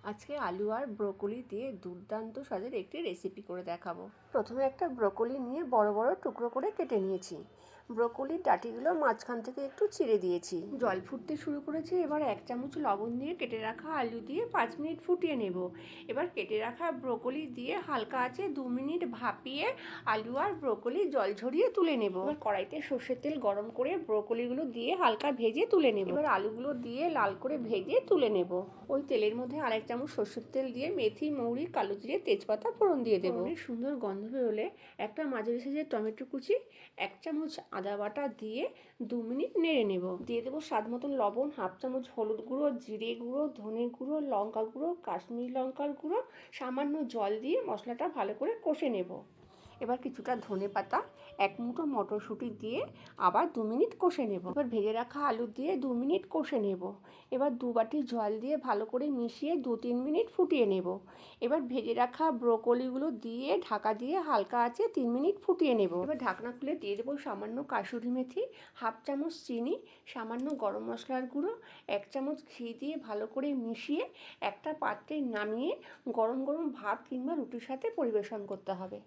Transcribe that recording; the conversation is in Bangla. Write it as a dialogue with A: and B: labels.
A: আজকে আলু আর ব্রোকলি দিয়ে দুর্দান্ত স্বাদের একটি রেসিপি করে দেখাবো। প্রথমে একটা ব্রোকলি নিয়ে বড় বড় টুকরো করে কেটে নিয়েছি। ব্রোকলির ডাঁটিগুলো মাঝখান থেকে একটু চিড়ে দিয়েছি। জল ফুটতে শুরু করেছি। এবার 1 চামচ লবণ দিয়ে কেটে রাখা আলু দিয়ে 5 মিনিট ফুটিয়ে নেব। এবার কেটে রাখা ব্রোকলি দিয়ে হালকা আঁচে 2 মিনিট ভাপিয়ে আলু আর ব্রোকলি জল ঝরিয়ে তুলে নেব। এবার কড়াইতে সর্ষের তেল গরম করে ব্রোকলিগুলো দিয়ে হালকা ভেজে তুলে নেব। এবার আলুগুলো দিয়ে লাল করে ভেজে তুলে নেব। ওই তেলের মধ্যে 1 চামচ সর্ষের তেল দিয়ে মেথি, মৌরি, কালো জিরে, তেজপাতা ফোড়ন দিয়ে দেবো। সুন্দর গন্ধ বেরোলে একটা মাঝারি সাইজের টমেটো কুচি, 1 চামচ আদা বাটা দিয়ে 2 মিনিট নেড়ে নেব। দিয়ে দেবো স্বাদ মতন লবণ, 1/2 চামচ হলুদ গুঁড়ো, জিরে গুঁড়ো, ধনে গুঁড়ো, লঙ্কা গুঁড়ো, কাশ্মীরি লঙ্কার গুঁড়ো, সামান্য জল দিয়ে মশলাটা ভালো করে কষে নেব। এবার কিছুটা ধনে পাতা, 1 মুঠো মটরশুঁটি দিয়ে আবার 2 মিনিট কষে নেব। এবার ভেজে রাখা আলু দিয়ে 2 মিনিট কষে নেব। এবার 2 বাটি জল দিয়ে ভালো করে মিশিয়ে 2-3 মিনিট ফুটিয়ে নেব। এবার ভেজে রাখা ব্রোকলিগুলো দিয়ে ঢাকা দিয়ে হালকা আঁচে 3 মিনিট ফুটিয়ে নেব। এবার ঢাকনা খুলে দিয়ে দেবো সামান্য কাসুরি মেথি, 1/2 চামচ চিনি, সামান্য গরম মশলার গুঁড়ো, 1 চামচ ঘি দিয়ে ভালো করে মিশিয়ে একটা পাত্রে নামিয়ে গরম গরম ভাত কিংবা রুটির সাথে পরিবেশন করতে হবে।